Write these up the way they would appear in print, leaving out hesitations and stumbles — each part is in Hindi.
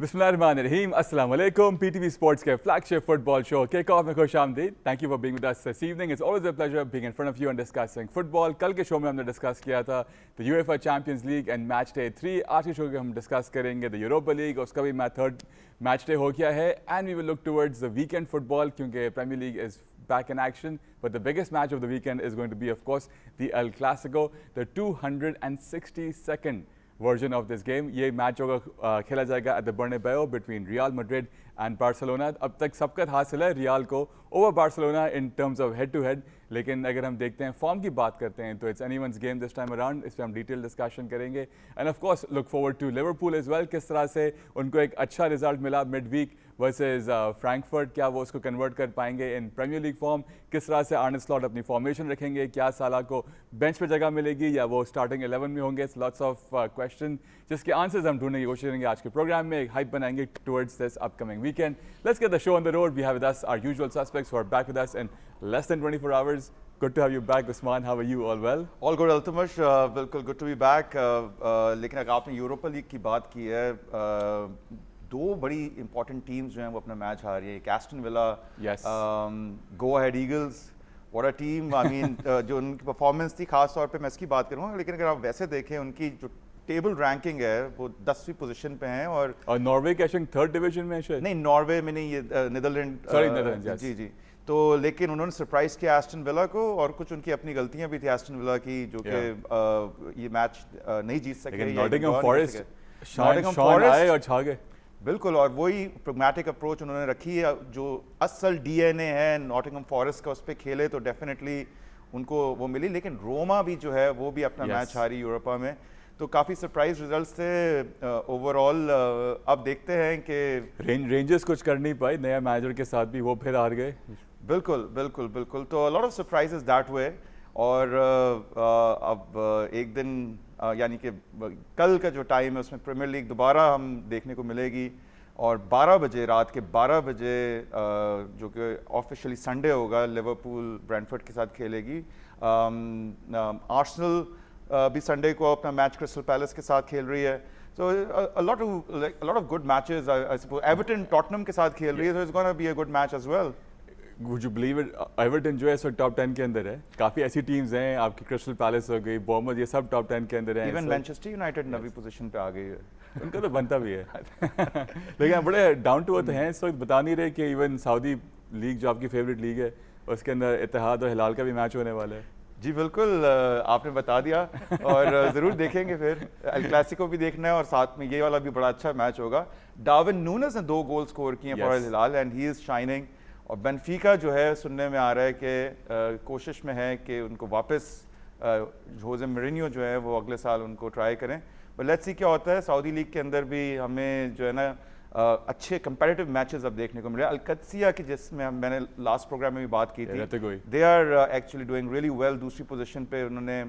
Bismillahirrahmanirrahim. Assalamu alaikum. PTV Sports के flagship football show kick off में खुश आमदीद. Thank you for being with us this evening. It's always a pleasure being in front of you and discussing football. कल के शो में हमने डिस्कस किया था the UEFA Champions League and Match Day 3. आज के शो के हम डिस्कस करेंगे the Europa League. उसका भी थर्ड मैच डे हो गया है and we will look towards the weekend football क्योंकि Premier League is back in action. But the biggest match of the weekend is going to be, of course, the El Clasico, the 262nd version of this game. ये मैच होगा खेला जाएगा at the Bernabeu between Real Madrid and Barcelona. अब तक सबकत हासिल है रियाल को over Barcelona in terms of head to head. लेकिन अगर हम देखते हैं फॉर्म की बात करते हैं तो it's anyone's game this time around. इस पर हम डिटेल डिस्कशन करेंगे and of course look forward to Liverpool as well. किस तरह से उनको एक अच्छा रिजल्ट मिला मिड वीक वर्सेस फ्रैंकफर्ट, क्या वो उसको कन्वर्ट कर पाएंगे इन प्रीमियर लीग फॉर्म, किस तरह से आर्ने स्लॉट अपनी फॉर्मेशन रखेंगे, क्या साला को बेंच पे जगह मिलेगी या वो स्टार्टिंग 11 में होंगे. लॉट्स ऑफ क्वेश्चन जिसके आंसर्स हम ढूंढने की कोशिश करेंगे आज के प्रोग्राम में, एक हाइप बनाएंगे towards this upcoming weekend. Let's get the show on the road. We have with us our usual suspects who are back with us in less than 24 hours. Good to have you back, Usman. How are you? All well? All good, Altamash. बिल्कुल good to be back. लेकिन अगर आपने यूरोपा लीग की बात की है, दो बड़ी इंपॉर्टेंट टीम्स जो हैं वो अपना मैच हार रही है. Aston villa, go ahead eagles, what a team. I mean जो उनकी परफॉर्मेंस थी खास तौर पे मैं इसकी बात करूँगा, लेकिन अगर आप वैसे देखें उनकी जो टेबल रैंकिंग है वो 10वीं पोजीशन पे हैं. और नॉर्वे के थर्ड डिवीजन में शायद नहीं, नॉर्वे में नहीं, ये नीदरलैंड. जी. तो लेकिन उन्होंने सरप्राइज किया एस्टन विला को, और कुछ उनकी अपनी गलतियां भी थी एस्टन विला की जो कि ये मैच नहीं जीत सके. नॉटिंघम फॉरेस्ट आए और छा गए. बिल्कुल, और वही प्रैग्मेटिक अप्रोच उन्होंने रखी है. जो असल डीएनए है नॉटिंघम फॉरेस्ट का, उस पर खेले तो डेफिनेटली उनको वो मिली. लेकिन रोमा भी जो है वो भी अपना मैच हारी यूरोपा में. तो काफ़ी सरप्राइज रिजल्ट्स थे ओवरऑल. अब देखते हैं कि रेंजर्स कुछ कर नहीं पाई नया मैनेजर के साथ भी, वो फिर हार गए. बिल्कुल. तो lot of surprises that way. और अब एक दिन यानी कि कल का जो टाइम है उसमें प्रीमियर लीग दोबारा हम देखने को मिलेगी. और 12 बजे, रात के 12 बजे जो कि ऑफिशियली संडे होगा, लिवरपूल ब्रेंटफोर्ड के साथ खेलेगी. आर्सेनल भी संडे को अपना मैच क्रिस्टल पैलेस के साथ खेल रही है. So a lot of good matches. I suppose Everton Tottenham के साथ खेल रही है, so it's going to be a good match as well. Would you believe it? Everton जो है इस वक्त टॉप 10 के अंदर है. काफ़ी ऐसी टीम्स हैं, आपकी क्रिस्टल पैलेस हो गई, बॉर्नमथ, ये सब टॉप 10 के अंदर हैं. इवन मैनचेस्टर यूनाइटेड 9वीं पोजीशन पे आ गई है. उनका तो बनता भी है. लेकिन बड़े डाउन टू अर्थ हैं इस वक्त. बता नहीं रहे कि इवन सऊदी लीग जो आपकी फेवरेट लीग है उसके अंदर इत्तेहाद और हिलाल का भी मैच होने वाला है. जी बिल्कुल, आपने बता दिया. और ज़रूर देखेंगे. फिर एल क्लासिको भी देखना है और साथ में ये वाला भी बड़ा अच्छा मैच होगा. डार्विन नूनेस ने 2 गोल स्कोर किए for Al Hilal and he is shining. और बेनफिका जो है सुनने में आ रहा है कि कोशिश में है कि उनको वापस जोसे मोरिन्यो जो है वो अगले साल उनको ट्राई करें. बट लेट्स सी क्या होता है. सऊदी लीग के अंदर भी हमें जो है ना अच्छे कंपेटिटिव मैचेस अब देखने को मिले. अलकदसिया की जिसमें मैंने लास्ट प्रोग्राम में भी बात की थी, they are actually doing really well. दूसरी पोजीशन पे उन्होंने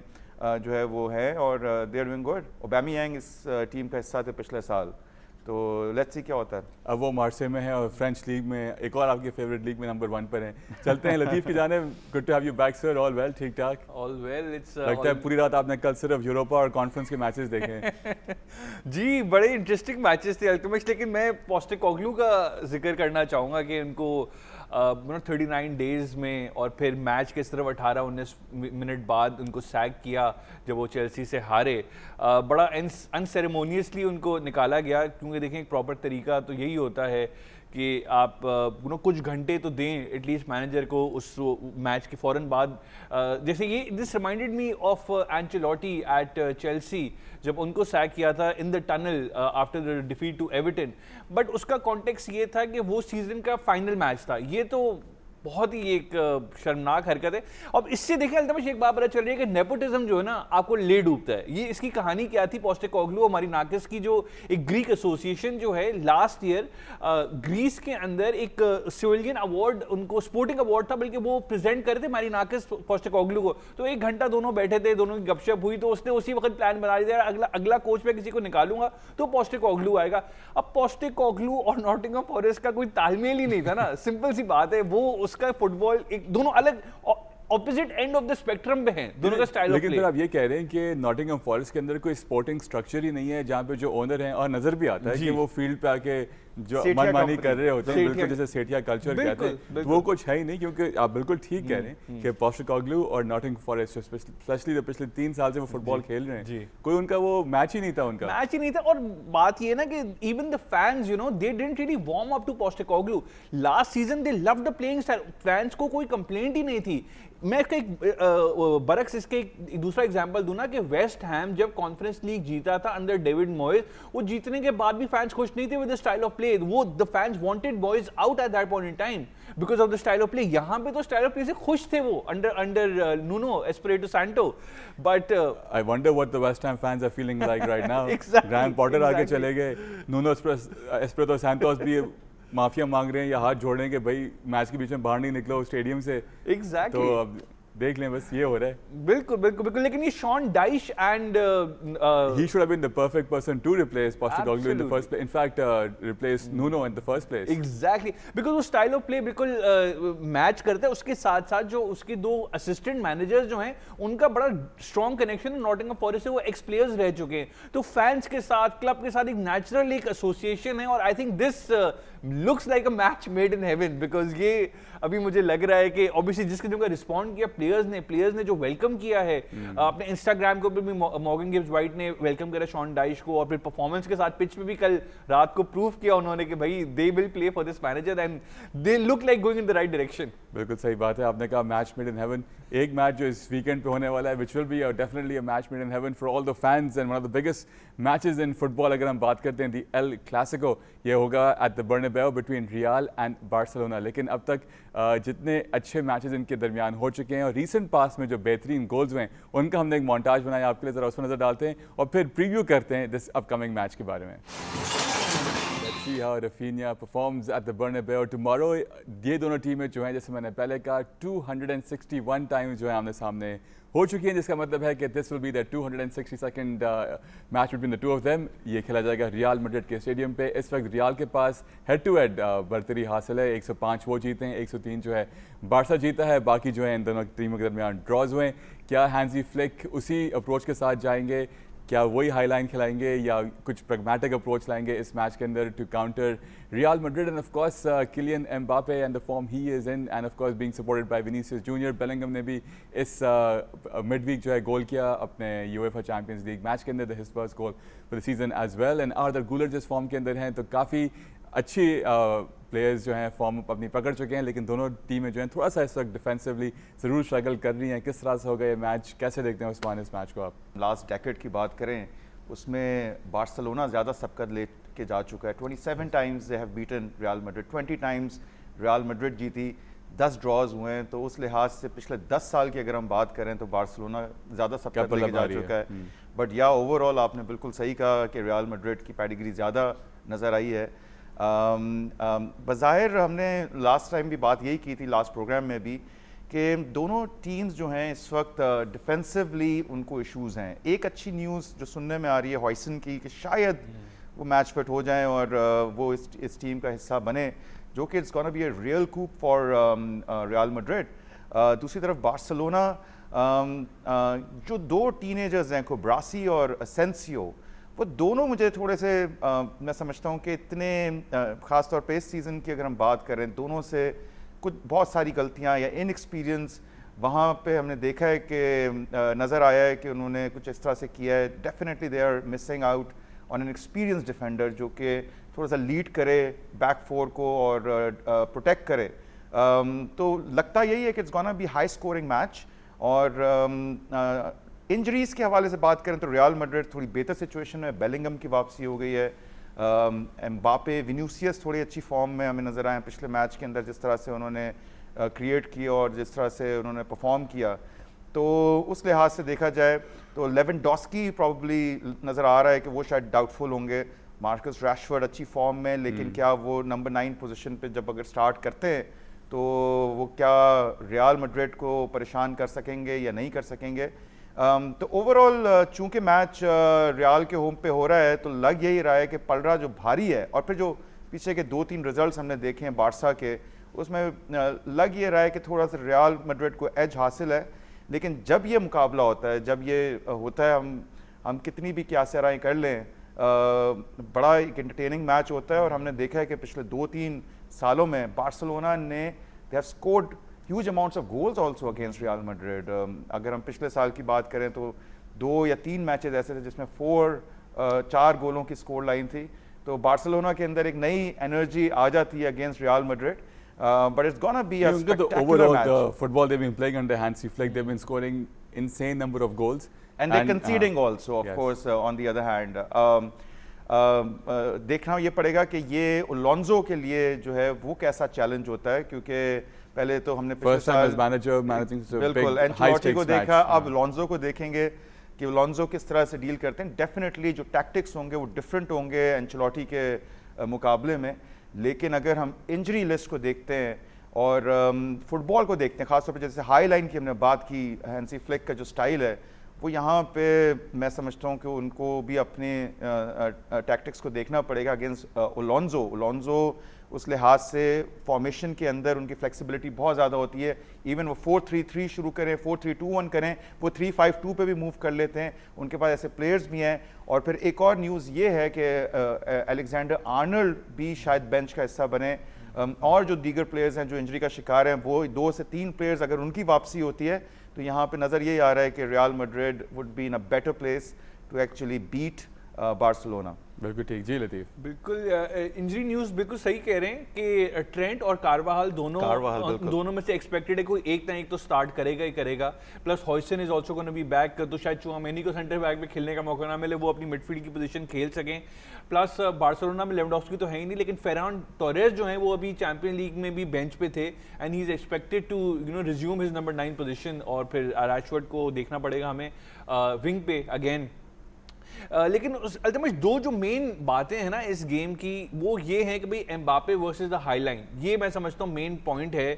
जो है वो है और they are doing good. Aubameyang इस टीम का हिस्सा थे पिछले साल. तो लेट्स सी क्या होता है. अब वो मार्से में है और फ्रेंच लीग में एक और आपकी फेवरेट लीग में नंबर 1 पर हैं. चलते हैं लतीफ़ की जाने. Good to have you back sir. All well? ठीक ठाक? All well. इट्स लगता है पूरी रात आपने कल सिर्फ यूरोपा और कॉन्फ्रेंस के मैचेस देखे हैं. जी, बड़े इंटरेस्टिंग मैचेस थे अल्टीमेट. लेकिन मैं पोस्टेकोग्लू का जिक्र करना चाहूँगा कि उनको 39 डेज में और फिर मैच के सिर्फ 18-19 मिनट बाद उनको सैक किया जब वो चेल्सी से हारे. बड़ा अनसेरेमोनियसली उनको निकाला गया, क्योंकि देखें एक प्रॉपर तरीका तो यही होता है कि आप कुछ घंटे तो दें एटलीस्ट मैनेजर को उस मैच के फ़ौरन बाद. जैसे ये this reminded me of Ancelotti at Chelsea जब उनको सैक किया था in the tunnel after the defeat to Everton. But उसका कॉन्टेक्स्ट ये था कि वो सीजन का फाइनल मैच था. ये तो बहुत ही एक शर्मनाक हरकत है. अब इससे देखें अल्तमश एक बात पता चल रही है कि नेपोटिज्म जो है ना आपको ले डूबता है. ये इसकी कहानी क्या थी. पोस्टेकोग्लू और मारिनाकिस की जो एक ग्रीक एसोसिएशन जो है लास्ट ईयर ग्रीस के अंदर एक सिविलियन अवार्ड, उनको स्पोर्टिंग अवार्ड था बल्कि वो प्रेजेंट करे थे मारिनाकिस पोस्टेकोग्लू को. तो 1 घंटा दोनों बैठे थे, दोनों की गपशप हुई, तो उसने उसी वक्त प्लान बना दिया अगला कोच मैं किसी को निकालूंगा तो पोस्टेकोग्लू आएगा. अब पोस्टेकोग्लू और नॉटिंघम फॉरेस्ट का कोई तालमेल ही नहीं था ना. सिंपल सी बात है. वो उसका फुटबॉल एक दोनों अलग opposite and of the spectrum पे हैं दोनों का स्टाइल ऑफ लेकिन प्ले। फिर आप ये कह रहे हैं कि नॉटिंघम फॉरेस्ट के अंदर कोई स्पोर्टिंग स्ट्रक्चर ही नहीं है जहाँ पे जो ओनर हैं, और नज़र भी आता है कि वो फील्ड पे आके जो सेठिया मनमानी company। कर रहे होते हैं, सेठिया। बिल्कुल जैसे सेठिया कल्चर कहते बिल्कुल, हैं, तो बिल्कुल। वो कुछ है ही नहीं, क्योंकि आप बिल्कुल ठीक कह रहे हैं कि पोस्टेकोग्लू और नॉटिंघम फॉरेस्ट स्पेशली जो पिछले 3 साल से वो फुटबॉल खेल रहे जी। हैं, कोई उनका वो मैच ही नहीं था उनका। मैच ही नहीं था। और बात ये ना कि even the fans you know they didn't really warm up to Postecoglou. Last season they loved the playing style, fans को कोई कंप्लेंट ही नहीं थी। मैं इसका एक बरक्स इसके एक दूसरा एग्जांपल दूं ना कि वेस्ट हैम जब कॉन्फ्रेंस लीग जीता था अंडर डेविड मॉयस, वो जीतने के बाद भी फैंस खुश नहीं थे with the style of play. वो the fans wanted boys out at that point in time because of the style of play. यहाँ पे तो स्टाइल ऑफ प्ले से खुश थे वो under Nuno Espirito Santo. But I wonder what the West Ham fans are feeling like right now. Exactly, grand Potter आगे exactly. चले गए, नूनो एस्पिरितो सैंटोस भी माफिया मांग रहे हैं या हाथ जोड़ रहे हैं कि भाई मैच के बीच में बाहर नहीं निकलो स्टेडियम से। एग्जैक्टली तो अब देख लें, बस ये हो रहा है। बिल्कुल बिल्कुल बिल्कुल। लेकिन ये Sean Dyche and He should have been the perfect person to replace Postecoglou in the Absolutely. first place. In fact, replace Nuno in the first place. Exactly because वो स्टाइल ऑफ प्ले बिल्कुल मैच करते हैं। उसके साथ साथ जो उसके 2 असिस्टेंट मैनेजर्स जो हैं उनका बड़ा स्ट्रॉन्ग कनेक्शन है नॉटिंघम फॉरेस्ट से, वो एक्स प्लेयर्स रह चुके हैं। तो फैंस के साथ क्लब के साथ एक नेचुरल एक एसोसिएशन है। और I think this looks like a match made in heaven because ये अभी मुझे लग रहा है कि ऑब्वियसली जिस किस्म का रिस्पॉन्ड किया प्लेयर्स ने जो वेलकम किया है अपने इंस्टाग्राम के ऊपर भी मॉर्गन गिब्स व्हाइट ने वेलकम करा शॉन डाइश को, और फिर परफॉर्मेंस के साथ पिच पे भी कल रात को प्रूव किया उन्होंने कि भाई they will play for this manager and they look like going in the right direction. बिल्कुल सही बात है, आपने कहा मैच मेड इन हेवन। एक मैच जो इस वीकेंड पे होने वाला है which will be definitely a match made in heaven for all the fans and one of the biggest matches in football. अगर हम बात करते हैं दी एल क्लासिको, ये होगा at the Bernabeu between real and Barcelona. लेकिन अब तक जितने अच्छे मैचेस इनके दरमियान हो चुके हैं और रीसेंट पास में जो बेहतरीन गोल्स हुए हैं उनका हमने एक मोन्टाज बनाया आपके लिए, ज़रा उस पर नज़र डालते हैं और फिर प्रीव्यू करते हैं दिस अपकमिंग मैच के बारे में। Let's see how Rafinha performs at the Bernabeu tomorrow. ये दोनों टीमें जो हैं, जैसे मैंने पहले कहा, 261 टाइम्स जो है आमने सामने हो चुकी हैं, जिसका मतलब है कि this will be the 262nd match between the two of them. ये खेला जाएगा रियल मैड्रिड के स्टेडियम पे। इस वक्त रियल के पास हेड टू हेड बर्तरी हासिल है, 105 वो जीते हैं, 103 जो है बारसा जीता है। बाकी जो है इन दोनों टीमों के दरमियान ड्रॉज हुए हैं। क्या हैंजी फ्लिक उसी अप्रोच के साथ जाएंगे, क्या वही हाईलाइन खिलाएंगे या कुछ प्रैग्मेटिक अप्रोच लाएंगे इस मैच के अंदर to counter Real Madrid and of course Kylian Mbappe and the form he is in and of course being supported by Vinicius Junior. Bellingham ने भी इस मिड वीक जो है गोल किया अपने यूएफए चैंपियंस लीग मैच के अंदर, his first goal for the season as well. And Arda Guler जिस फॉर्म के अंदर हैं, तो काफ़ी अच्छी प्लेयर्स जो हैं फॉर्म अपनी पकड़ चुके हैं, लेकिन दोनों टीमें जो हैं थोड़ा सा इस वक्त डिफेंसिवली ज़रूर स्ट्रगल कर रही हैं। किस तरह से होगा ये मैच, कैसे देखते हैं उस्मान इस मैच को आप? लास्ट डेकेड की बात करें उसमें बार्सिलोना ज़्यादा सबकत ले के जा चुका है। 27 times they have beaten real Madrid, 20 times real Madrid जीती, 10 ड्रॉज हुए हैं। तो उस लिहाज से पिछले 10 साल की अगर हम बात करें तो बार्सिलोना ज़्यादा सबकत लेके जा चुका है। बट या ओवरऑल आपने बिल्कुल सही कहा कि रियल मैड्रिड की पैडिग्री ज़्यादा नज़र आई है। बज़ाहिर हमने लास्ट टाइम भी बात यही की थी, लास्ट प्रोग्राम में भी, कि दोनों टीम्स जो हैं इस वक्त डिफेंसिवली उनको इश्यूज़ हैं। एक अच्छी न्यूज़ जो सुनने में आ रही है हॉइसन की कि शायद वो मैच फिट हो जाएं और वो इस टीम का हिस्सा बने, जो कि it's gonna be a real coup for Real Madrid. दूसरी तरफ बार्सिलोना जो 2 टीनेजर्स हैं कुब्रासी और असेंसियो, वो दोनों मुझे थोड़े से मैं समझता हूँ कि इतने ख़ास तौर पे इस सीज़न की अगर हम बात करें, दोनों से कुछ बहुत सारी गलतियाँ या इनएक्सपीरियंस वहाँ पे हमने देखा है कि नज़र आया है कि उन्होंने कुछ इस तरह से किया है। Definitely they are missing out on an experience defender जो कि थोड़ा सा लीड करे बैक फोर को और प्रोटेक्ट करे। तो लगता यही है कि it's gonna B high scoring match. और इंजरीज़ के हवाले से बात करें तो रियल मैड्रिड थोड़ी बेहतर सिचुएशन में, बेलिंगम की वापसी हो गई है, एम्बापे, विनीसियस थोड़ी अच्छी फॉर्म में हमें नज़र आए पिछले मैच के अंदर, जिस तरह से उन्होंने क्रिएट किया और जिस तरह से उन्होंने परफॉर्म किया। तो उस लिहाज से देखा जाए तो लेवेंडोस्की प्रॉब्ली नज़र आ रहा है कि वो शायद डाउटफुल होंगे। मार्कस रैशफोर्ड अच्छी फॉर्म में, लेकिन क्या वो नंबर 9 पोजीशन पे जब अगर स्टार्ट करते हैं तो वो क्या रियल मैड्रिड को परेशान कर सकेंगे या नहीं कर सकेंगे। तो ओवरऑल चूंकि मैच रियल के होम पे हो रहा है तो लग यही रहा है कि पलड़ा जो भारी है, और फिर जो पीछे के 2-3 रिजल्ट्स हमने देखे हैं बारसा के, उसमें लग ये रहा है कि थोड़ा सा रियल मैड्रिड को एज हासिल है, लेकिन जब ये मुकाबला होता है, जब ये होता है, हम कितनी भी क्या राय कर लें, बड़ा एक एंटरटेनिंग मैच होता है। और हमने देखा है कि पिछले 2-3 सालों में बार्सिलोना ने they have scored huge amounts of goals also against real Madrid. अगर हम पिछले साल की बात करें तो 2 या 3 मैचेस ऐसे थे जिसमें 4 गोलों की स्कोर लाइन थी। तो बार्सिलोना के अंदर एक नई एनर्जी आ जाती है against real Madrid, but it's gonna be a spectacular overall match. the football they've been playing under Hansi Flick, they've been scoring insane number of goals And they're conceding also, of yes. course, on the other hand. देखना ये पड़ेगा कि ये अलोंसो के लिए जो है वो कैसा चैलेंज होता है, क्योंकि पहले तो हमने first time as manager managing such a big बिल्कुल high एंचेलोटी stakes को match. देखा, अब अलोंसो को देखेंगे कि अलोंसो किस तरह से डील करते हैं। डेफिनेटली जो टैक्टिक्स होंगे वो डिफरेंट होंगे एंचेलोटी के मुकाबले में, लेकिन अगर हम इंजरी लिस्ट को देखते हैं और फुटबॉल को देखते हैं, खासतौर पर जैसे हाई लाइन की हमने बात की, हैंसी फ्लिक का जो स्टाइल है वो यहाँ पे मैं समझता हूँ कि उनको भी अपने टैक्टिक्स को देखना पड़ेगा अगेंस्ट अलोंसो। उस लिहाज से फॉर्मेशन के अंदर उनकी फ्लेक्सिबिलिटी बहुत ज़्यादा होती है। इवन वो 4-3-3 शुरू करें, 4-3-2-1 करें, वो 3-5-2 पे भी मूव कर लेते हैं। उनके पास ऐसे प्लेयर्स भी हैं। और फिर एक और न्यूज़ ये है कि अलेक्जेंडर आर्नल्ड भी शायद बेंच का हिस्सा बने, और जो दीगर प्लेयर्स हैं जो इंजरी का शिकार हैं, वो 2 से 3 प्लेयर्स अगर उनकी वापसी होती है तो यहाँ पे नज़र ये आ रहा है कि Real Madrid would be in a better place to actually beat Barcelona. बिल्कुल ठीक जी लतीफ़। बिल्कुल इंजरी न्यूज़ बिल्कुल सही कह रहे हैं कि ट्रेंट और कारवाहाल दोनों में से एक्सपेक्टेड है कोई एक ना एक तो स्टार्ट करेगा ही करेगा। Plus Huijsen is also gonna be back, तो शायद चुआमेनी को सेंटर बैक में खेलने का मौका ना मिले, वो अपनी मिडफील्ड की पोजीशन खेल सकें। प्लस बार्सिलोना में लेवेंडोव्स्की तो है ही नहीं, लेकिन फेरान टोरेस जो है वो अभी चैंपियन लीग में भी बेंच पे थे and he is expected to resume his number 9 position. और फिर रैशफोर्ड को देखना पड़ेगा हमें विंग पे अगेन। लेकिन अल्टीमेट 2 जो मेन बातें हैं ना इस गेम की, वो ये है कि भाई एम्बापे वर्सेस द हाईलाइन, ये मैं समझता हूँ मेन पॉइंट है,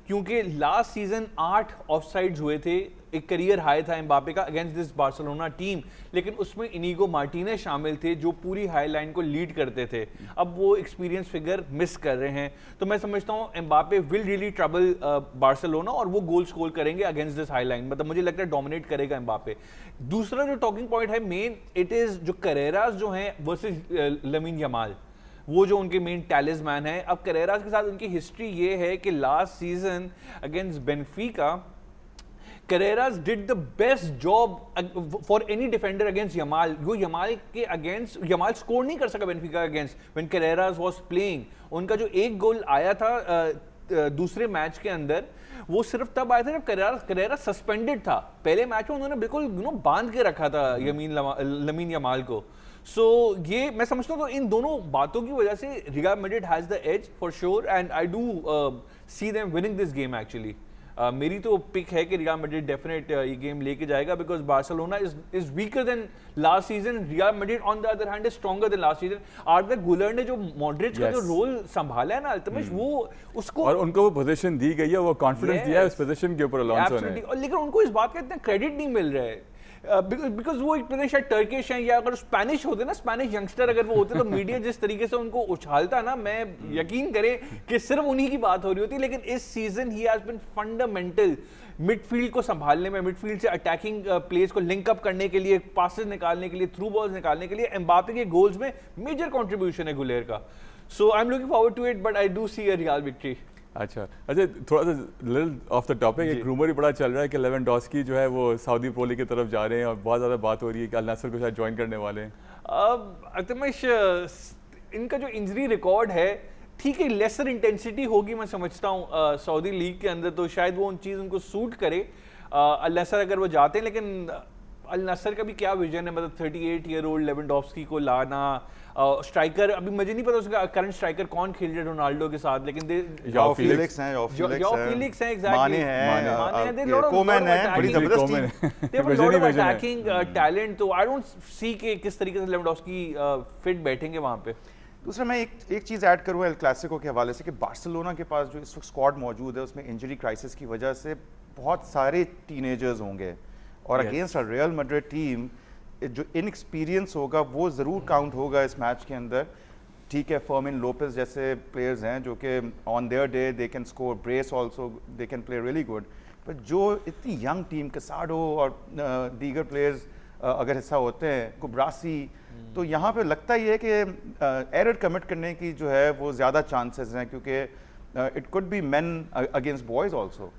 क्योंकि लास्ट सीजन 8 ऑफसाइड्स हुए थे, एक करियर हाई था एम्बापे का अगेंस्ट दिस बार्सिलोना टीम, लेकिन उसमें इनीगो मार्टिनेज शामिल थे जो पूरी हाई लाइन को लीड करते थे। अब वो एक्सपीरियंस फिगर मिस कर रहे हैं, तो मैं समझता हूँ Mbappe will really trouble Barcelona और वो गोल स्कोर करेंगे अगेंस्ट दिस हाई लाइन। मतलब मुझे लगता है डोमिनेट करेगा एम्बापे। दूसरा जो टॉकिंग पॉइंट है मेन, इट इज जो करेरास जो हैं वर्सेस लमीन यमाल, वो जो उनके मेन टैलिस्मैन है। अब करेरास के साथ उनकी हिस्ट्री ये है कि last season against Benfica Carreras did the best job for any defender against Yamal. वो Yamal के against, Yamal स्कोर नहीं कर सका Benfica against when Carreras was playing. उनका जो एक गोल आया था दूसरे मैच के अंदर, वो सिर्फ तब आया था जब Carreras सस्पेंडेड था। पहले मैच में उन्होंने बिल्कुल बांध के रखा था लमीन यमाल को। सो ये मैं समझता हूँ, तो इन दोनों बातों की वजह से Real Madrid has the edge for sure and I do see them winning this game actually. मेरी तो पिक है कि रियल मैड्रिड डेफिनेट ये गेम लेके जाएगा, because Barcelona is weaker than last season. Real Madrid on the other hand is stronger than last season. Arda Guler ने जो मॉड्रिच का जो रोल संभाला है ना अल्तमिश, वो उसको और उनको वो पोजीशन दी गई है, वो कॉन्फिडेंस दिया है उस पोजीशन के ऊपर अलोंसो ने। लेकिन उनको इस बात का इतना क्रेडिट नहीं मिल रहा है बिकॉज वो एक तरह शायद टर्किश हैं, या अगर स्पेनिश होते ना, स्पेनिश यंगस्टर अगर वो होते, तो मीडिया जिस तरीके से उनको उछालता ना, मैं यकीन करें कि सिर्फ उन्हीं की बात हो रही होती। लेकिन इस season he has been fundamental midfield को संभालने में, मिडफील्ड से अटैकिंग प्लेस को लिंक अप करने के लिए, पासेस निकालने के लिए, थ्रू बॉल्स निकालने के लिए एम्बापे के गोल्स में मेजर कंट्रीब्यूशन है गुलेर का। So I am looking forward to it, but I do see a real victory. अच्छा, थोड़ा सा लिटिल ऑफ द टॉपिक, एक रूमर ही बड़ा चल रहा है कि लेवेंडोव्स्की जो है वो सऊदी प्रो लीग की तरफ जा रहे हैं और बहुत ज़्यादा बात हो रही है कि अल नासर को शायद ज्वाइन करने वाले हैं। अल्तमिश इनका जो इंजरी रिकॉर्ड है, ठीक है लेसर इंटेंसिटी होगी मैं समझता हूँ सऊदी लीग के अंदर, तो शायद वो चीज़ उनको सूट करे अल नासर अगर वो जाते हैं। लेकिन अल नासर का भी क्या विजन है, मतलब 38 ईयर ओल्ड लेवेंडोव्स्की को लाना, स्ट्राइकर अभी मुझे नहीं पता उसका करंट स्ट्राइकर कौन खेल रहा है रोनाल्डो के साथ, लेकिन जॉ फीलिक्स हैं एग्जैक्टली, माने हैं, कोमन है, बड़ी जबरदस्त team, they have a lot of attacking talent. तो आई डोंट सी के किस तरीके से लेवेंडोव्स्की फिट बैठेंगे वहां पे। दूसरा मैं एक चीज़ ऐड करूँ एल क्लासिको के हवाले से कि बार्सिलोना के पास जो इस वक्त स्क्वाड मौजूद है उसमें इंजरी क्राइसिस की वजह से बहुत सारे टीनेजर्स होंगे, और against a real Madrid team जो इनएक्सपीरियंस होगा वो ज़रूर काउंट होगा इस मैच के अंदर। ठीक है, फर्मिन लोपेस जैसे प्लेयर्स हैं जो कि on their day they can score, brace also they can play really good, पर जो इतनी यंग टीम कैसाडो और दीगर प्लेयर्स अगर हिस्सा होते हैं, कुब्रासी, तो यहाँ पे लगता ही है कि एरर कमिट करने की जो है वो ज़्यादा चांसेस हैं, क्योंकि it could be main against boys also.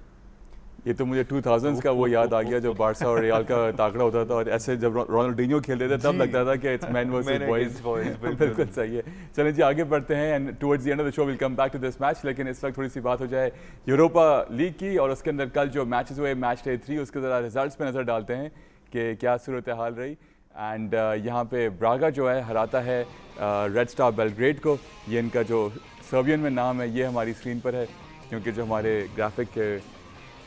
ये तो मुझे 2000s का वो याद आ गया जब बारसा और रियाल का ताकड़ा होता था, और ऐसे जब रोनाल्डिनो खेलते थे तब लगता था कि इट्स मैन वर्सेस बॉयज। बिल्कुल सही है। चलें जी आगे बढ़ते हैं, and towards the end of the show will come back to this match, लेकिन इस वक्त थोड़ी सी बात हो जाए यूरोपा लीग की, और उसके अंदर कल जो मैचेस हुए मैच डे 3 उसके ज़रा रिजल्ट्स पे नज़र डालते हैं कि क्या सूरत हाल रही। एंड यहाँ पे ब्रागा जो है हराता है रेड स्टार बेलग्रेड को। ये इनका जो सर्बियन में नाम है ये हमारी स्क्रीन पर है, क्योंकि जो हमारे ग्राफिक के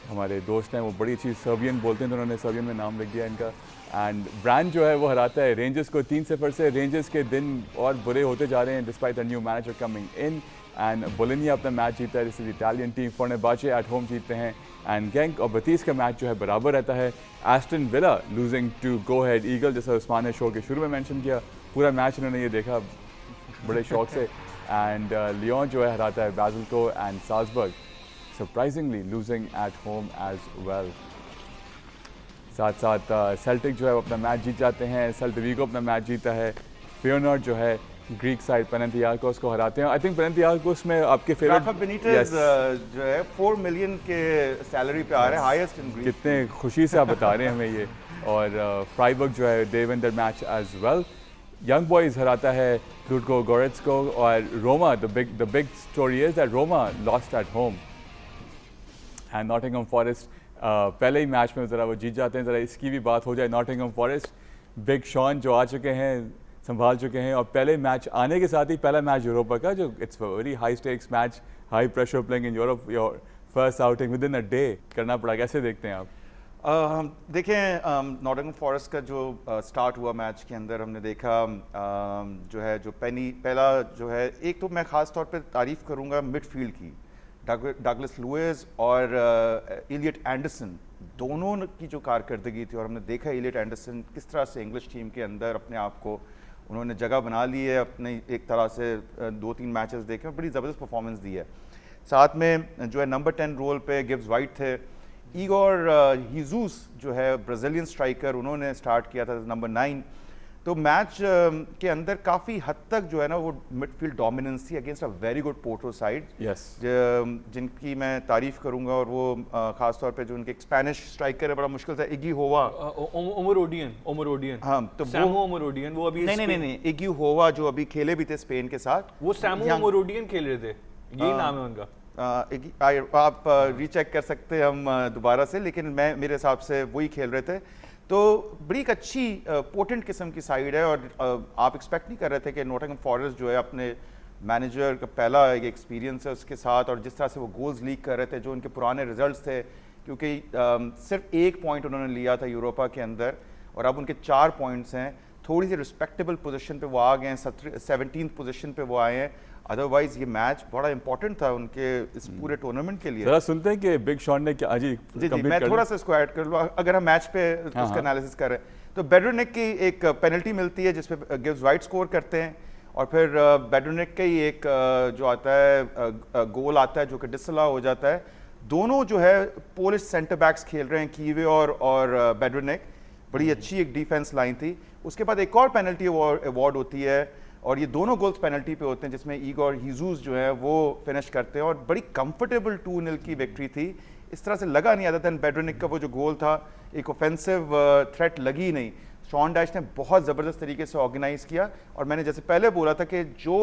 हमारे दोस्त हैं वो बड़ी अच्छी सर्बियन बोलते हैं, तो उन्होंने सर्बियन में नाम लिख दिया इनका। एंड ब्रांड जो है वो हराता है रेंजर्स को 3-0 से। रेंजर्स के दिन और बुरे होते जा रहे हैं despite the new manager coming in, and Bologna अपना मैच जीता है, this is Italian team. Fenerbahce at home जीतते हैं, एंड गेंक और बतीस का मैच जो है बराबर रहता है। Aston Villa losing to Go Ahead Eagle, जैसा उस्मान ने शो के शुरू में मेंशन किया, पूरा मैच उन्होंने ये देखा बड़े शौक से। एंड लियोन जो है हराता है बाज़ल को, and Salzburg surprisingly losing at home as well। साथ साथ सेल्टिक जो है अपना मैच जीत जाते हैं, सेल्टा विगो अपना मैच जीता है। फेयरनॉर्ड जो है ग्रीक साइड पेनाथियाकोस को हराते हैं। आई थिंक पेनाथियाकोस में आपके राफा फेवरेट बेनिटेज जो है 4 मिलियन के सैलरी पे आ रहे हैं, हाईएस्ट इन ग्रीस। कितने खुशी से आप बता रहे हैं हमें ये। और फ्राइबर्ग जो है they win their match as well. Young boys हराता है लुडको गोरेट्स को, और Roma the big story is that Roma lost at home, and Nottingham Forest पहले ही मैच में ज़रा वो जीत जाते हैं। ज़रा इसकी भी बात हो जाए। नॉटिंघम फॉरेस्ट बिग शॉन जो आ चुके हैं, संभाल चुके हैं, और पहले मैच आने के साथ ही पहला मैच यूरोपा का जो it's very high stakes match, high pressure playing in Europe, your first outing with in a day करना पड़ा। कैसे देखते हैं आप? देखें नॉटिंघम फॉरेस्ट का जो स्टार्ट हुआ मैच के अंदर, हमने देखा जो है जो पहला जो है, एक तो मैं ख़ास तौर पे तारीफ़ करूँगा मिडफील्ड की, डगलस लुइस और इलियट एंडरसन, दोनों की जो कारकर्दगी थी। और हमने देखा इलियट एंडरसन किस तरह से इंग्लिश टीम के अंदर अपने आप को उन्होंने जगह बना ली है, अपने एक तरह से 2-3 मैचेस देखे और बड़ी ज़बरदस्त परफॉर्मेंस दी है। साथ में जो है नंबर 10 रोल पे गिब्स वाइट थे। ईगोर हीजूस जो है ब्राज़ीलियन स्ट्राइकर, उन्होंने स्टार्ट किया था नंबर 9। तो मैच के अंदर काफ़ी हद तक जो है ना वो मिडफील्ड डोमिनेंस थी against a very good Porto side, जिनकी मैं तारीफ़ करूंगा। और वो ख़ास तौर पे जो उनके स्पेनिश स्ट्राइकर है, बड़ा मुश्किल था, इगी होवा, ओमरोडियन। हाँ, तो सैमो ओमरोडियन, वो अभी नहीं, इगी होवा जो अभी खेले भी थे स्पेन के साथ, वो सैमो ओमरोडियन खेल रहे थे, यही नाम है उनका। आप रीचेक कर सकते हैं हम दोबारा से, लेकिन मेरे हिसाब से वही खेल रहे थे। तो बड़ी एक अच्छी पोटेंट किस्म की साइड है, और आप एक्सपेक्ट नहीं कर रहे थे कि नॉटिंघम फॉरेस्ट जो है अपने मैनेजर का पहला एक एक्सपीरियंस है उसके साथ, और जिस तरह से वो गोल्स लीक कर रहे थे, जो उनके पुराने रिजल्ट्स थे, क्योंकि सिर्फ 1 पॉइंट उन्होंने लिया था यूरोपा के अंदर, और अब उनके 4 पॉइंट्स हैं। थोड़ी सी रिस्पेक्टेबल पोजीशन पे वो आ गए हैं, 17th पोजीशन पे वो आए हैं। अदरवाइज ये मैच बड़ा इंपॉर्टेंट था उनके इस पूरे टूर्नामेंट के लिए। जरा सुनते हैं कि बिग शॉन ने क्या। जी मैं थोड़ा सा इसको ऐड कर लूँ, अगर हम मैच पे उसका एनालिसिस कर रहे हैं, तो बेड्रोनिक की एक पेनल्टी मिलती है जिसपे गिव्स वाइट स्कोर करते हैं, और फिर बेड्रोनिक का ही एक जो आता है गोल आता है जो कि डिसअलाउ हो जाता है। दोनों जो है पोलिश सेंटर बैक्स खेल रहे हैं, कीवे और बेड्रोनिक, बड़ी अच्छी एक डिफेंस लाइन थी। उसके बाद एक और पेनल्टी अवार्ड होती है, और ये दोनों गोल्स पेनल्टी पे होते हैं, जिसमें ईगोर हीजूस जो है वो फिनिश करते हैं, और बड़ी कंफर्टेबल 2-0 की विक्ट्री थी। इस तरह से लगा नहीं आता था। बेड्रोनिक का वो जो गोल था, एक ऑफेंसिव थ्रेट लगी नहीं। शॉन डैश ने बहुत ज़बरदस्त तरीके से ऑर्गेनाइज किया, और मैंने जैसे पहले बोला था कि जो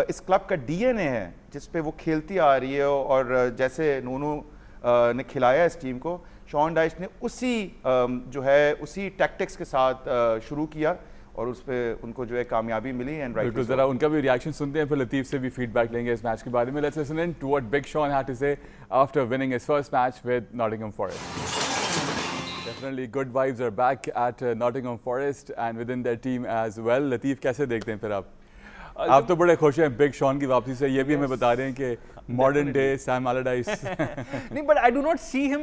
इस क्लब का डीएनए है, जिस पे वो खेलती आ रही है, और जैसे नोनू ने खिलाया इस टीम को, शॉन डैश ने उसी जो है उसी टैक्टिक्स के साथ शुरू किया, और उस पर उनको जो है कामयाबी मिली। एंड बिल्कुल, जरा उनका भी रिएक्शन सुनते हैं, फिर लतीफ़ से भी फीडबैक लेंगे इस मैच के बारे में। Let's listen in to what big Sean had to say after winning his first match with Nottingham Forest. Definitely good vibes are back at Nottingham Forest and within their team as well. लतीफ़, कैसे देखते हैं फिर आप? आप तो बड़े खुश हैं बिग शॉन की वापसी से, ये भी हमें बता रहे हैं कि मॉडर्न डे सैम अलाइडाइस। नहीं, but I do not see him,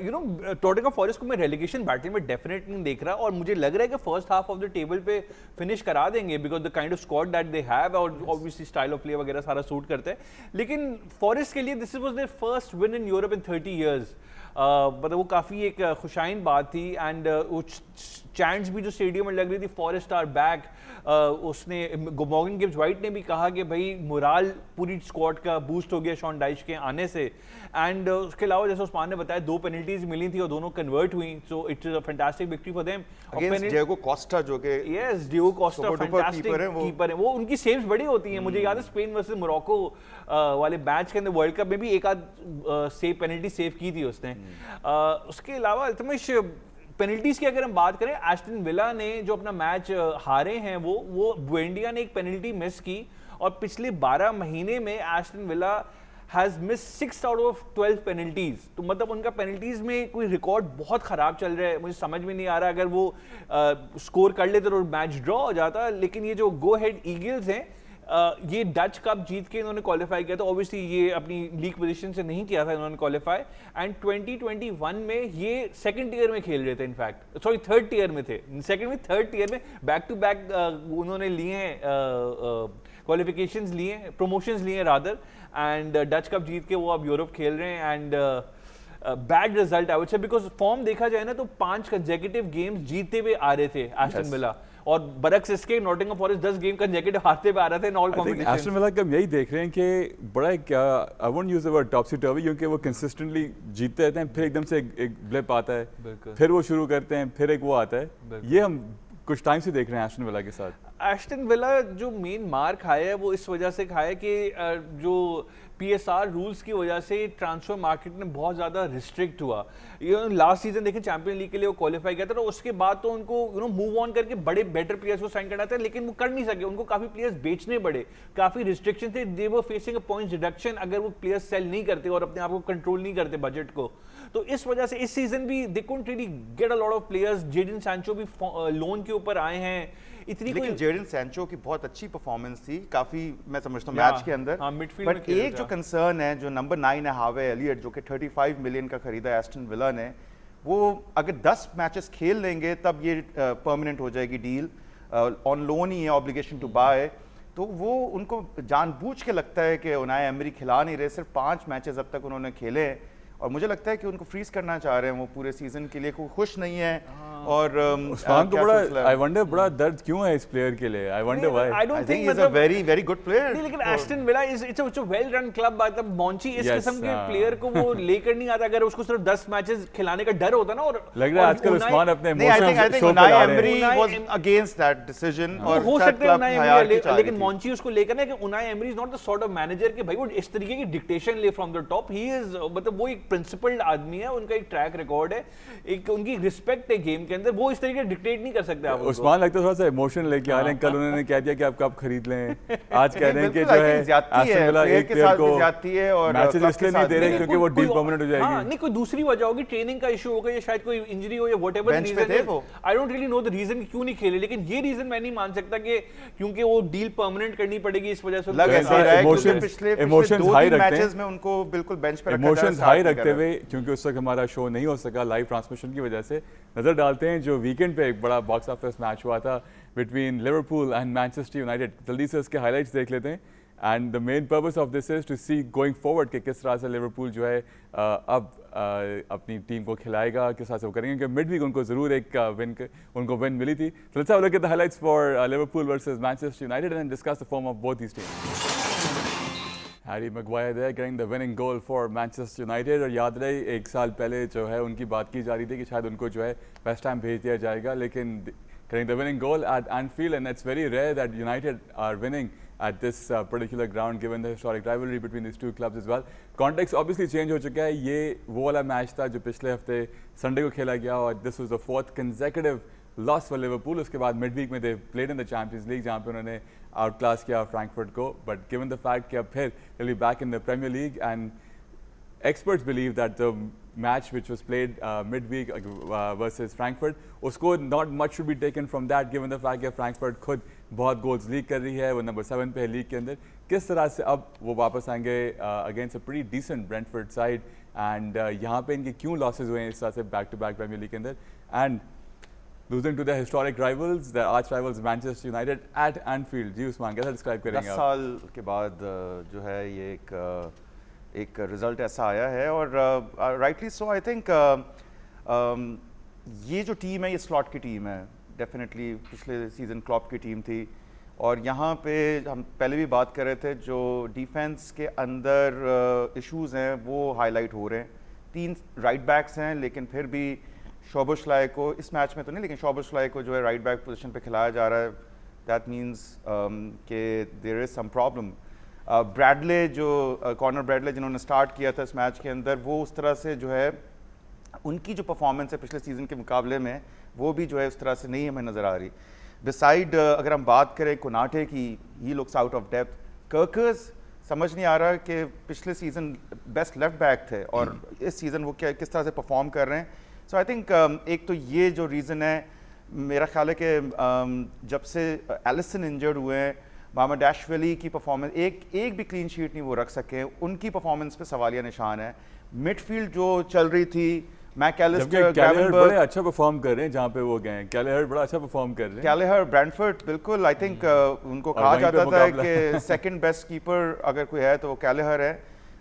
you know, Nottingham Forest को मैं रेलीगेशन बैटल में डेफिनेटली नहीं देख रहा, और मुझे लग रहा है कि first half of the table पे फिनिश करा देंगे because the kind of squad that they have, और ऑब्वियसली स्टाइल ऑफ प्ले वगैरह सारा सूट करता है। लेकिन फॉरेस्ट के लिए this was their first win in Europe in 30 years, मतलब वो काफ़ी एक खुशाइन बात थी। एंड वो चैंट्स भी जो स्टेडियम में लग रही थी, फॉरेस्ट आर बैक, उसने मॉर्गन गिब्स व्हाइट ने भी कहा कि भाई मोराल पूरी स्क्वाड का बूस्ट हो गया शॉन डाइश के आने से। एंड उसके अलावा जैसे उस्मान ने बताया 2 पेनल्टीज मिली थी और दोनों कन्वर्ट हुई, so it is a fantastic victory for them. Against Diego Costa जो कि yes, Diego Costa fantastic keeper है, वो उनकी सेव्स बड़ी होती हैं। मुझे याद है स्पेन वर्सेस मोरक्को वाले मैच के अंदर वर्ल्ड कप में भी एक आध सेव पेनल्टी सेव की थी उसने। उसके अलावा अल्तमिश पेनल्टीज की अगर हम बात करें, एस्टन विला ने जो अपना मैच हारे हैं वो बुएंडिया ने एक पेनल्टी मिस की, और पिछले 12 महीने में Aston villa has miss 6 out of 12 penalties. तो मतलब उनका पेनल्टीज में कोई रिकॉर्ड बहुत खराब चल रहा है। मुझे समझ में नहीं आ रहा, अगर वो स्कोर कर लेते तो मैच ड्रॉ हो जाता। लेकिन ये जो गो हेड ईगल्स हैं, ये डच कप जीत के इन्होंने क्वालिफाई किया था। ऑब्वियसली ये अपनी लीग पोजीशन से नहीं किया था इन्होंने क्वालिफाई, एंड 2021 में ये सेकंड टियर में खेल रहे थे, इनफैक्ट सॉरी थर्ड टियर में थे, सेकंड में थर्ड टियर में बैक टू बैक उन्होंने लिए हैं क्वालिफिकेशंस लिए हैं, प्रमोशंस लिए हैं रादर, एंड डच कप जीत के वो अब यूरोप खेल रहे हैं। And bad result I would say, because form देखा जाए ना तो 5 कंसेक्यूटिव गेम्स जीतते हुए आ रहे थे एस्टन विला, और बरक्स इसके नॉटिंघम फॉरेस्ट 10 गेम कंसेक्यूटिव हारते हुए आ रहे थे in all competition. Aston Villa का हम यही देख रहे हैं कि बड़ा क्या, I won't use the word topsy turvy, क्योंकि वो कंसिस्टेंटली जीतते रहते हैं, फिर एकदम से एक ब्लिप आता है, फिर वो शुरू करते हैं, फिर एक वो आता है। ये हम कुछ टाइम से देख रहे हैं एस्टन विला के साथ। एस्टन विला जो मेन मार खाया है वो इस वजह से खाया कि जो पीएसआर रूल्स की वजह से ट्रांसफर मार्केट में बहुत ज़्यादा रिस्ट्रिक्ट हुआ। लास्ट सीजन देखें चैंपियन लीग के लिए वो क्वालिफाई किया था, तो उसके बाद तो उनको मूव ऑन करके बड़े बेटर प्लेयर्स को साइन करना था, लेकिन वो कर नहीं सके। उनको काफ़ी प्लेयर्स बेचने पड़े, काफ़ी रिस्ट्रिक्शन थे, they were facing a points deduction अगर वो प्लेयर्स सेल नहीं करते और अपने आप को कंट्रोल नहीं करते बजट को। तो इस वजह से इस सीजन भी they couldn't really get a lot of players. Jadon Sancho भी लोन के ऊपर आए हैं, इतनी लेकिन जेडन सैंचो की बहुत अच्छी परफॉर्मेंस थी, काफी मैं समझता हूँ मैच के अंदर। बट एक जो कंसर्न है, जो नंबर 9 है हावे एलियट, जो कि 35 मिलियन का खरीदा एस्टन विला ने, वो अगर 10 मैचेस खेल लेंगे तब ये परमानेंट हो जाएगी डील, ऑन लोन ही है, ऑब्लिगेशन टू बाय। तो वो उनको जानबूझ के लगता है कि उनाई एमरी खिला नहीं रहे, सिर्फ 5 मैचेस अब तक उन्होंने खेले हैं, और मुझे लगता है कि उनको फ्रीज करना चाह रहे हैं वो पूरे सीजन के लिए, कोई खुश नहीं है। और उस्मान को बड़ा आई वंडर बड़ा दर्द क्यों है इस प्लेयर के लिए, I wonder why. I don't think he is a very very good player. नहीं, लेकिन Aston villa is it's a well run club. मतलब मॉन्ची इस किस्म के प्लेयर को वो लेकर नहीं आता, अगर उसको सिर्फ 10 मैचेस खिलाने का डर होता ना। और लग रहा है आजकल उस्मान अपने इमोशंस शो कर रहे हैं। Unai emery was against that decision, और हो सकता है उनाई एमरी, लेकिन मॉन्ची उसको लेकर ना कि Unai emery is not the sort of manager कि भाई वो इस तरीके की डिक्टेशन ले from the top. He is, मतलब वो एक प्रिंसिपल्ड आदमी है, उनका एक ट्रैक रिकॉर्ड है, एक उनकी रिस्पेक्ट है गेम के अंदर, वो इस तरीके डिक्टेट नहीं कर सकते आप। उस्मान लगता है थोड़ा सा इमोशन लेके आ रहे हैं। कल उन्होंने कह दिया कि आप कब खरीद लें, आज कह रहे हैं कि जो है एस्टन विला एक प्लेयर को मैचेस इसलिए नहीं दे रहे क्योंकि वो डील परमानेंट हो जाएगी। हां, नहीं कोई दूसरी वजह होगी, ट्रेनिंग का इशू होगा, या शायद कोई इंजरी हो, या व्हाटएवर रीजन है। I don't really know the reason क्यों नहीं खेले, लेकिन ये रीजन मैं नहीं मान सकता कि क्योंकि वो डील परमानेंट करनी पड़ेगी इस वजह से। लग ऐसा रहा है कि पिछले इमोशंस हाई रखते हैं, मैचेस में उनको बिल्कुल बेंच पे रखा जा रहा है, इमोशंस हाई रखते हुए, क्योंकि उस वक्त हमारा शो नहीं हो सका लाइव ट्रांसमिशन की वजह से। नजर डालते हैं जो वीकेंड पे एक बड़ा बॉक्स ऑफिस मैच हुआ था between Liverpool and Manchester United. जल्दी से उसके हाइलाइट्स देख लेते हैं। And the main purpose of this is to see going forward कि किस तरह से लिवरपूल जो है अब अपनी टीम को खिलाएगा, किस तरह से वो करेंगे, क्योंकि मिड वीक उनको जरूर एक उनको विन मिली थी। So let's have a look at the highlights for Liverpool versus Manchester United and discuss the form of both these teams. Harry Maguire there getting the winning goal for Manchester United। और याद रहे एक साल पहले जो है उनकी बात की जा रही थी कि शायद उनको जो है वेस्ट हैम भेज दिया जाएगा, लेकिन getting the winning goal at Anfield, and it's very rare that United are winning at this particular ground given the historic rivalry between these two clubs as well. Context obviously change हो चुका है। ये वो वाला मैच था जो पिछले हफ्ते संडे को खेला गया, और this was the 4th consecutive loss for Liverpool। उसके बाद मिड वीक में they played in the Champions League जहाँ पे उन्होंने आउट क्लास किया फ्रैंकफर्ट को, बट गिवन द फैक्ट कि अब फिर they'll be back in the Premier League, and experts believe that the match which was played midweek versus Frankfurt, usko not much should be taken from that, given the fact that Frankfurt could बहुत गोल्स लीड कर रही है, वो नंबर 7 पे है लीग के अंदर। किस तरह से अब वो वापस आएंगे against a pretty decent Brentford side, and यहाँ पे इनके क्यों लॉसेज हुए हैं इस तरह से back to back Premier League के अंदर, and losing to their historic rivals, their arch rivals Manchester United at Anfield। जी उस्मान, कैसा डिस्क्राइब 10 करेंगे आप? साल के बाद जो है ये एक रिजल्ट ऐसा आया है, और राइटली सो। आई थिंक ये जो टीम है ये स्लॉट की टीम है, डेफिनेटली पिछले सीजन क्लॉप की टीम थी, और यहाँ पे हम पहले भी बात कर रहे थे जो डिफेंस के अंदर इश्यूज हैं वो हाईलाइट हो रहे हैं। 3 राइट बैक्स हैं, लेकिन फिर भी शोबोशलाई को इस मैच में तो नहीं, लेकिन शोबोशलाई को जो है राइट बैक पोजीशन पे खिलाया जा रहा है। दैट मींस कि there is some problem. Bradley जो कॉर्नर ब्रैडले जिन्होंने स्टार्ट किया था इस मैच के अंदर, वो उस तरह से जो है उनकी जो परफॉर्मेंस है पिछले सीजन के मुकाबले में वो भी जो है उस तरह से नहीं हमें नज़र आ रही। बिसाइड अगर हम बात करें कोनाटे की, he looks out of depth. कर्कर्स समझ नहीं आ रहा कि पिछले सीजन बेस्ट लेफ्ट बैक थे और इस सीज़न वो किस तरह से परफॉर्म कर रहे हैं। सो आई थिंक एक तो ये जो रीज़न है, मेरा ख्याल है कि जब से एलिसन इंजर्ड हुए हैं, मामाडाशविली की परफॉर्मेंस एक भी क्लीन शीट नहीं वो रख सके, उनकी परफॉर्मेंस पे सवालिया निशान है। मिडफील्ड जो चल रही थी, मैकएलिस्टर, कैलेहर बड़े अच्छा परफॉर्म कर रहे हैं जहाँ पे वो गए हैं। कैलेहर बड़ा अच्छा परफॉर्म कर रहे हैं। कैलेहर, ब्रैंटफोर्ड, बिल्कुल। आई थिंक उनको कहा जाता था कि सेकंड बेस्ट कीपर अगर कोई है तो वो कैलेहर है।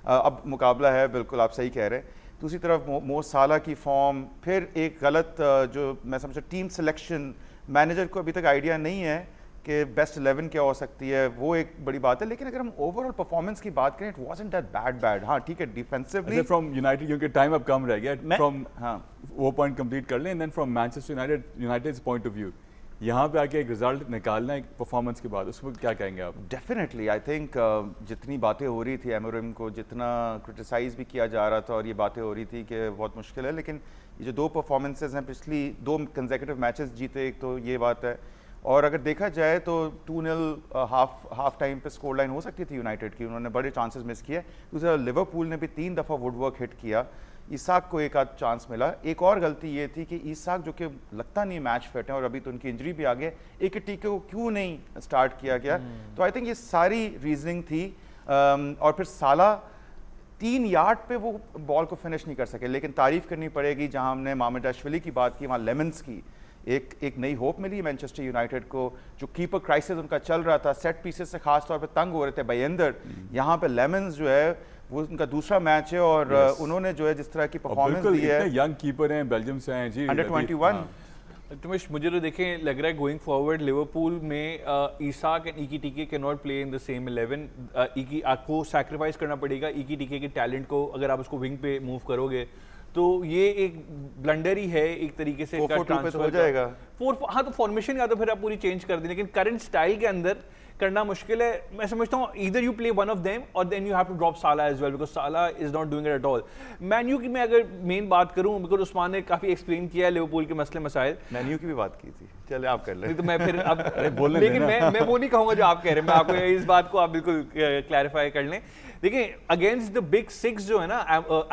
अब मुकाबला है, बिल्कुल आप सही कह रहे हैं। दूसरी तरफ मो साला की फॉर्म, फिर एक गलत जो मैं समझता टीम सिलेक्शन, मैनेजर को अभी तक आइडिया नहीं है कि बेस्ट 11 क्या हो सकती है, वो एक बड़ी बात है। लेकिन अगर हम ओवरऑल परफॉर्मेंस की बात करें, इट वाज़न्ट दैट बैड। हाँ ठीक है, डिफेंसिवली फ्रॉम यूनाइटेड, क्योंकि टाइम अब कम रह गया, फ्रॉम हाँ वो पॉइंट कंप्लीट कर लें, and then from Manchester United point of view यहाँ पे आके एक रिजल्ट निकालना है परफॉर्मेंस के बाद, उसको क्या कहेंगे आप? डेफिनेटली आई थिंक जितनी बातें हो रही थी एमोरिम को, जितना क्रिटिसाइज भी किया जा रहा था और ये बातें हो रही थी कि बहुत मुश्किल है, लेकिन ये जो 2 परफॉर्मेंसेज हैं, पिछली 2 कंसेक्यूटिव मैचेस जीते, एक तो ये बात है। और अगर देखा जाए तो 2-0 हाफ टाइम पे स्कोर लाइन हो सकती थी यूनाइटेड की, उन्होंने बड़े चांसेस मिस किए। दूसरा लिवरपूल ने भी 3 दफ़ा वुडवर्क हिट किया, ईसाक को एक आध चांस मिला। एक और गलती ये थी कि ईसाक जो कि लगता नहीं मैच फिट है और अभी तो उनकी इंजरी भी आ गई, एक टीके को क्यों नहीं स्टार्ट किया गया। तो आई थिंक ये सारी रीजनिंग थी। और फिर साला 3 यार्ड पे वो बॉल को फिनिश नहीं कर सके, लेकिन तारीफ करनी पड़ेगी, जहां हमने मामाडाशविली की बात की, वहाँ लेमन्स की एक नई होप मिली मैनचेस्टर यूनाइटेड को। जो कीपर क्राइसिस उनका चल रहा था, सेट पीसेस से खास तौर पे तंग हो रहे थे बायेंदर, यहाँ पे लेमन्स जो है वो उनका दूसरा मैच है, और उन्होंने जो है जिस तरह की परफॉर्मेंस दी है। यंग कीपर हैं, बेल्जियम से हैं जी, अंडर 21। तुमेश, मुझे तो देखें लग रहा है गोइंग फॉरवर्ड लिवरपूल में ईसाक एंड इकी टीके can not play in the same 11। इकी आपको सैक्रिफाइस करना पड़ेगा इकी टीके के टैलेंट को, अगर आप उसको विंग पे मूव करोगे तो ये एक ब्लंडर ही है एक तरीके से। 4-4-2 पे तो हो जाएगा। हाँ, तो फॉर्मेशन या तो फिर आप पूरी चेंज कर दें, लेकिन करंट स्टाइल के अंदर करना मुश्किल है। मैं समझता हूँ either you play one of them और then you have to drop Salah as well, because Salah is not doing it at all. मैन्यू की मैं अगर मेन बात करूँ, बिकॉज उस्मान ने काफी एक्सप्लेन किया है लिवरपूल के मसले मसाइल। मैन्यू की भी बात की थी, चले आप कर लें। तो मैं फिर अब लेकिन मैं वो नहीं कहूँगा जो आप कह रहे हैं, मैं आपको इस बात को आप बिल्कुल क्लैरिफाई कर लें। देखिए अगेंस्ट द बिग 6 जो है ना,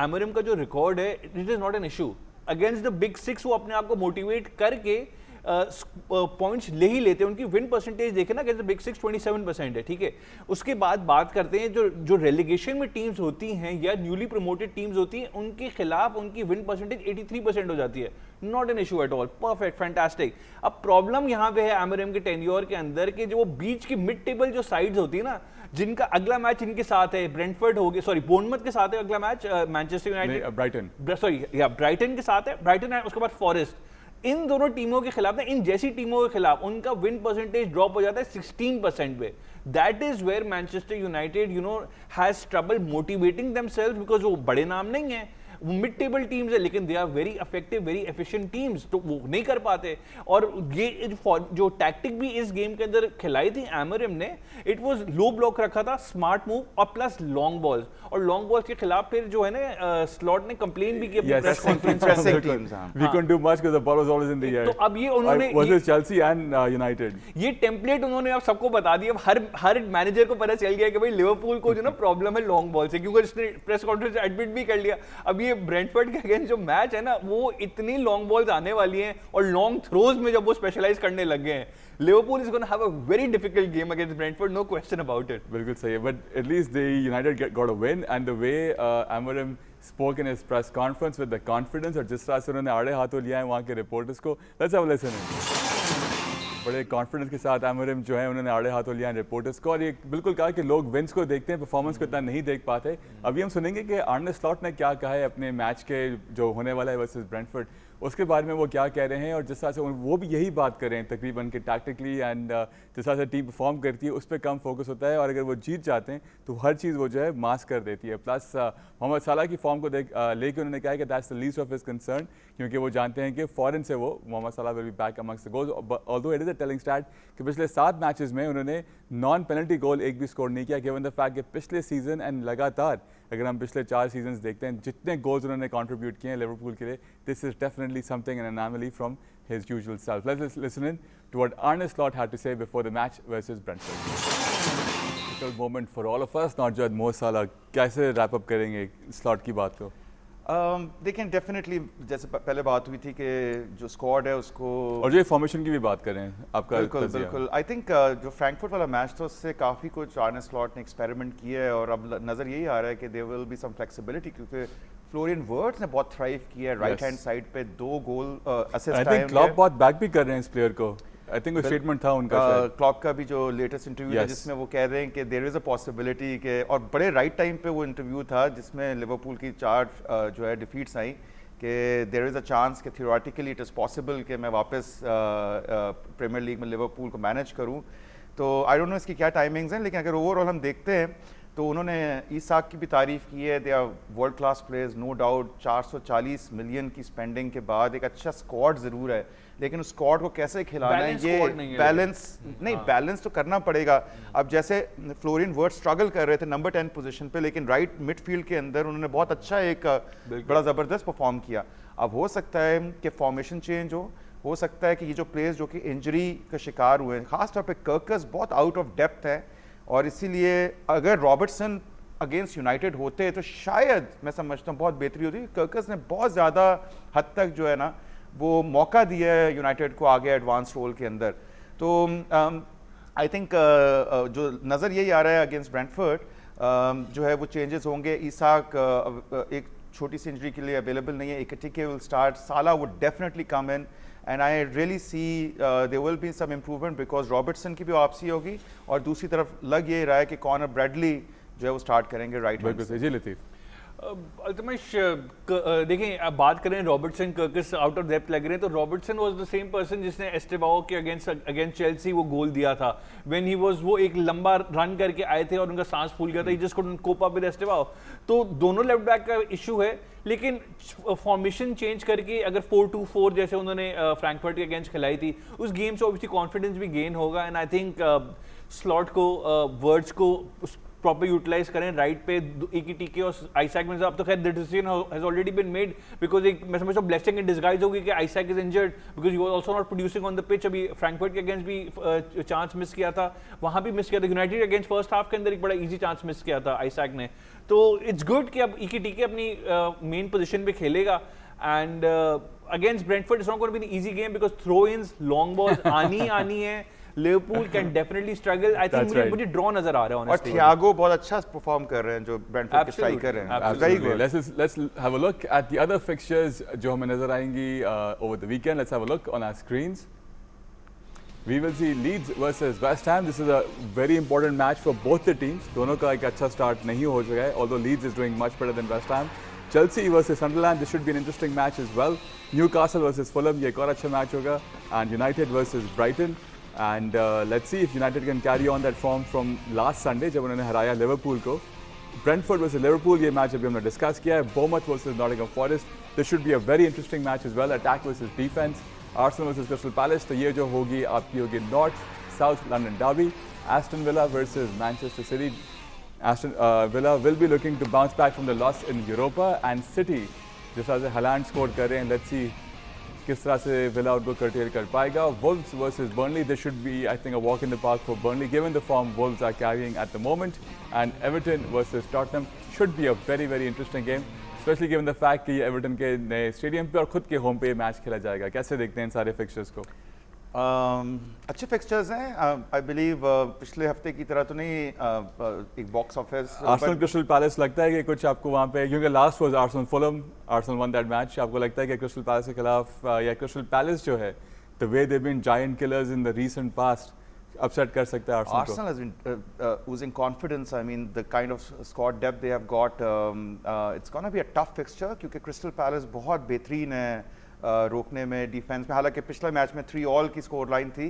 एमोरिम का जो रिकॉर्ड है, it is not an issue. Against the big 6 वो अपने आप को मोटिवेट करके पॉइंट्स ले ही लेते हैं। उनकी विन परसेंटेज देखें ना, अगेंस्ट द बिग 6 27% है, ठीक है। उसके बाद बात करते हैं जो रेलिगेशन में टीम्स होती हैं या न्यूली प्रमोटेड टीम्स होती हैं, उनके खिलाफ उनकी विन परसेंटेज 83% हो जाती है। Not an issue at all, perfect, fantastic. अब प्रॉब्लम यहाँ पे है एमोरिम के टेन्योर के अंदर कि जो वो बीच की मिड टेबल जो साइड्स होती है ना, जिनका अगला मैच इनके साथ है, ब्रेंटफोर्ड हो गया, सॉरी बोर्नमथ के साथ है अगला मैच, मैनचेस्टर यूनाइटेड, ब्राइटन के साथ है, ब्राइटन है, उसके बाद फॉरेस्ट। इन दोनों टीमों के खिलाफ ना, इन जैसी टीमों के खिलाफ उनका विन परसेंटेज ड्रॉप हो जाता है 16% पे। That is where Manchester United has trouble motivating themselves, because वो बड़े नाम नहीं है, वो मिड टेबल टीम्स है, लेकिन they are very effective, very efficient teams, तो वो नहीं कर पाते। और ये जो टैक्टिक भी इस गेम के अंदर खिलाई थी एमोरिम ने, इट वाज लो ब्लॉक रखा था, स्मार्ट मूव और प्लस लॉन्ग बॉल्स। और लॉन्ग बॉल्स के खिलाफ फिर जो है ना, स्लॉट ने कंप्लेन भी किया प्रेस कॉन्फ्रेंस में, we couldn't do much because the ball was always in the air। तो अब ये उन्होंने was it Chelsea and United, ये टेम्पलेट उन्होंने अब सबको बता दिया। हर मैनेजर को पता चल गया कि भाई लिवरपूल को जो ना प्रॉब्लम है लॉन्ग बॉल से, क्योंकि उसने प्रेस कॉन्फ्रेंस एडमिट भी कर लिया। अब ये ब्रेंटफोर्ड के अगेंस्ट जो मैच है ना, वो इतनी लॉन्ग बॉल्स आने वाली हैं और लॉन्ग थ्रोज में जब वो स्पेशलाइज करने लग गए हैं, Liverpool is gonna have a very difficult game against Brentford, no question about it. बिल्कुल सही है, but at least they United got a win and the way Amorim spoke in his press conference with the confidence और जिस तरह से उन्होंने आड़े हाथों लिया है वहाँ के रिपोर्टर्स को, let's have a listen in। बड़े कॉन्फिडेंस के साथ एमरम जो है उन्होंने आड़े हाथों लिया है रिपोर्टर्स को और ये बिल्कुल कहा कि लोग विंस को देखते हैं, परफॉर्मेंस को इतना नहीं देख पाते। अभी हम सुनेंगे कि आर्ने स्लॉट ने क्या कहा है अपने मैच के जो होने वाला है वर्सेस ब्रेंटफोर्ड, उसके बारे में वो क्या कह रहे हैं और जिस तरह से वो भी यही बात कर रहे हैं तकरीबन कि टैक्टिकली एंड जिस तरह से टीम परफॉर्म करती है उस पर कम फोकस होता है और अगर वो जीत जाते हैं तो हर चीज़ वो जो है मास्क कर देती है। प्लस मोहम्मद साला की फॉर्म को लेके उन्होंने कहा है कि that's the least of his concern, क्योंकि वो जानते हैं कि फॉरेन से वो Mohamed Salah will be back amongst the goals, although it is a telling stat कि पिछले 7 मैचेस में उन्होंने नॉन पेनल्टी गोल एक भी स्कोर नहीं किया, गिवन द फैक्ट कि पिछले सीजन एंड लगातार अगर हम पिछले 4 सीजन्स देखते हैं जितने गोल्स उन्होंने कंट्रीब्यूट किए हैं लिवरपूल के लिए, this is definitely something an anomaly from his usual self. Let's listen in to what Arne Slot had to say before the match versus Brentford. Difficult moment for all of us, not just Mo Salah. कैसे wrap up करेंगे Slot की बात को? they can definitely, जैसे पहले बात हुई थी कि जो स्क्वाड है उसको, और जो फॉर्मेशन की भी बात करें आपका बिल्कुल बिल्कुल, आई थिंक जो फ्रैंकफर्ट वाला मैच था उससे काफ़ी कुछ आर्ने स्लॉट ने एक्सपेरिमेंट किया है और अब नज़र यही आ रहा है कि there will be some flexibility, क्योंकि फ्लोरियन वर्ड्स ने बहुत थ्राइव किया है राइट हैंड साइड पे, 2 goal assist I think Klopp बहुत बैक भी कर रहे हैं इस प्लेयर को, आई थिंक वो स्टेटमेंट था उनका क्लॉप का भी जो लेटेस्ट इंटरव्यू है जिसमें वो कह रहे हैं कि देयर इज अ पॉसिबिलिटी के, और बड़े राइट टाइम पे वो इंटरव्यू था जिसमें लिवरपूल की 4 जो है डिफीट्स आई, कि देयर इज़ अ चांस कि थियोरेटिकली इट इज़ पॉसिबल कि मैं वापस प्रीमियर लीग में लिवरपूल को मैनेज करूं। तो आई डोंट नो इसकी क्या टाइमिंग्स हैं, लेकिन अगर ओवरऑल हम देखते हैं तो उन्होंने ईसाक की भी तारीफ़ की है, they are world class players no doubt. 440 million की स्पेंडिंग के बाद एक अच्छा स्क्वाड ज़रूर है, लेकिन उस स्क्वाड को कैसे खिलाना है, ये बैलेंस नहीं, बैलेंस तो करना पड़ेगा। अब जैसे फ्लोरियन वर्ड्स स्ट्रगल कर रहे थे नंबर 10 पोजीशन पे, लेकिन राइट मिडफील्ड के अंदर उन्होंने बहुत अच्छा एक बड़ा ज़बरदस्त परफॉर्म किया। अब हो सकता है कि फॉर्मेशन चेंज हो सकता है कि ये जो प्लेयर्स जो कि इंजरी का शिकार हुए हैं, खासतौर पे कर्कस बहुत आउट ऑफ डेप्थ है, और इसीलिए अगर रॉबर्टसन अगेंस्ट यूनाइटेड होते तो शायद मैं समझता हूँ बहुत बेहतरी होती। कर्कस ने बहुत ज़्यादा हद तक जो है ना वो मौका दिया है यूनाइटेड को आगे एडवांस रोल के अंदर। तो आई थिंक जो नज़र यही आ रहा है अगेंस्ट ब्रेंटफोर्ड जो है वो चेंजेस होंगे। ईसाक एक छोटी सी इंजरी के लिए अवेलेबल नहीं है, Ekitike will start, Salah would definitely come in, and I really see there will be some improvement because Robertson की भी वापसी होगी, और दूसरी तरफ लग ये रहा है कि कॉनर ब्रैडली जो है वो स्टार्ट करेंगे राइट हैंड से। जी लतीफ, अल्तमश देखें, अब बात करें Robertson Kirkus out of depth लग रहे हैं, तो Robertson was the same person जिसने एस्टेबाओ के अगेंस्ट चेल्सी वो गोल दिया था व्हेन ही वाज, वो एक लंबा रन करके आए थे और उनका सांस फूल गया था, he just couldn't cope up with Estevao. तो दोनों लेफ्ट बैक का इशू है, लेकिन फॉर्मेशन चेंज करके अगर 4-2-4 जैसे उन्होंने फ्रैंकफर्ट के अगेंस्ट खिलाई थी, उस गेम से ऑब्वियसली कॉन्फिडेंस भी गेन होगा, एंड आई थिंक स्लॉट को वर्ड्स को प्रॉपर यूटिलाइज करें राइट पे ईकीटीके और आइसैक में। अब तो खैर the decision has already been made, because एक मैं समझता हूं ब्लेसिंग इन डिस्गाइज होगी कि Isak is injured because he was also not producing on the pitch. अभी फ्रैंकफर्ट के अगेंस्ट भी चांस मिस किया था, वहां भी मिस किया था, यूनाइटेड के अगेंस्ट फर्स्ट हाफ के अंदर एक बड़ा इजी चांस मिस किया था आइसैक ने। तो इट्स गुड कि अब ईकीटीके अपनी मेन पोजीशन पे खेलेगा, and against Brentford it's not going to be an easy game because throw ins long balls आनी है। Liverpool can definitely struggle, I think मुझे ड्रॉ नजर आ रहा है ऑनेस्टली, और थियागो बहुत अच्छा परफॉर्म कर रहे हैं जो ब्रेंटफोर्ड के स्ट्राइकर हैं। Very good. Let's have a look at the other fixtures जो हमें नजर आएंगी over the weekend. Let's have a look on our screens. We will see Leeds versus West Ham. This is a very important match for both the teams. दोनों का एक अच्छा स्टार्ट नहीं हो सका है, although Leeds is doing much better than West Ham. Chelsea versus Sunderland. This should be an interesting match as well. Newcastle versus Fulham. ये एक और अच्छा मैच होगा. And United versus Brighton. And let's see if United can carry on that form from last Sunday जब उन्होंने हराया लिवरपूल को. Brentford versus Liverpool ये मैच अभी हमने डिस्कस किया है. Bournemouth versus Nottingham Forest. This should be a very interesting match as well. Attack versus defense. Arsenal versus Crystal Palace. तो ये जो होगी आपकी होगी North South London derby. Aston Villa versus Manchester City. Aston Villa will be looking to bounce back from the loss in Europa, and City जिस तरह से Haaland score कर रहे हैं, let's see किस तरह से Villa उनको curtail कर पाएगा. Wolves versus Burnley. This should be, I think, a walk in the park for Burnley given the form Wolves are carrying at the moment. And Everton versus Tottenham should be a very, very interesting game. Specially given the fact कि ये एवर्टन के नए स्टेडियम पे और खुद के होम पे ये मैच खेला जाएगा, कैसे देखते हैं इन सारे फिक्सचर्स को? अच्छे फिक्सचर्स हैं, आई बिलीव पिछले हफ्ते की तरह तो नहीं, एक box office Arsenal crystal palace लगता है कि कुछ आपको वहाँ पे, क्योंकि last was Arsenal Fulham, Arsenal one that match, आपको लगता है कि क्रिस्टल पैलेस के खिलाफ या क्रिस्टल पैलेस जो है the way they been giant killers in the recent past upset कर सकता है आर्सेनल को? Arsenal has been oozing confidence. I mean, the kind of squad depth they have got, it's going to be a tough fixture क्योंकि Crystal Palace बहुत बेहतरीन है रोकने में, डिफेंस में। हालांकि पिछले मैच में 3-3 की स्कोर लाइन थी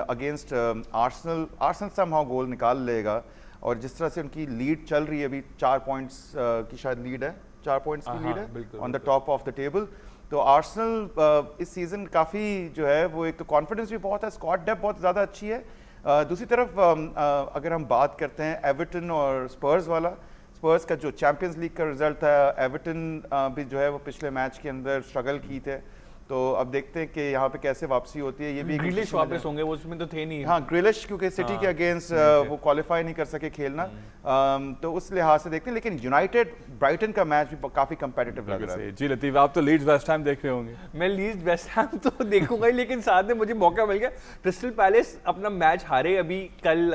अगेंस्ट आर्सेनल। आर्सेनल somehow गोल निकाल लेगा, और जिस तरह से उनकी लीड चल रही है अभी, 4 पॉइंट्स की शायद लीड है, 4 पॉइंट्स की लीड है on the top of the table. तो आर्सेनल इस सीज़न काफ़ी जो है वो, एक तो कॉन्फिडेंस भी बहुत है, स्क्वाड डेप्थ बहुत ज़्यादा अच्छी है। दूसरी तरफ अगर हम बात करते हैं एवर्टन और स्पर्स वाला, स्पर्स का जो चैंपियंस लीग का रिजल्ट था, एवर्टन भी जो है वो पिछले मैच के अंदर स्ट्रगल की थे, तो अब देखते हैं कि यहाँ पे कैसे वापसी होती है। ये भी ग्रिलिश वापस होंगे, वो उसमें तो थे नहीं। हाँ, ग्रिलिश क्योंकि सिटी के अगेंस्ट वो क्वालिफाई नहीं कर सके खेलना, तो उस लिहाज से देखते हैं। लेकिन यूनाइटेड ब्राइटन का मैच भी काफी कंपेटिटिव लग रहा है। जी लतीफ, आप तो लीड्स वेस्ट हैम देख रहे होंगे। मैं लीड्स वेस्ट हैम तो देखूंगा ही, लेकिन साथ में मुझे मौका मिल गया, क्रिस्टल पैलेस अपना मैच हारे अभी कल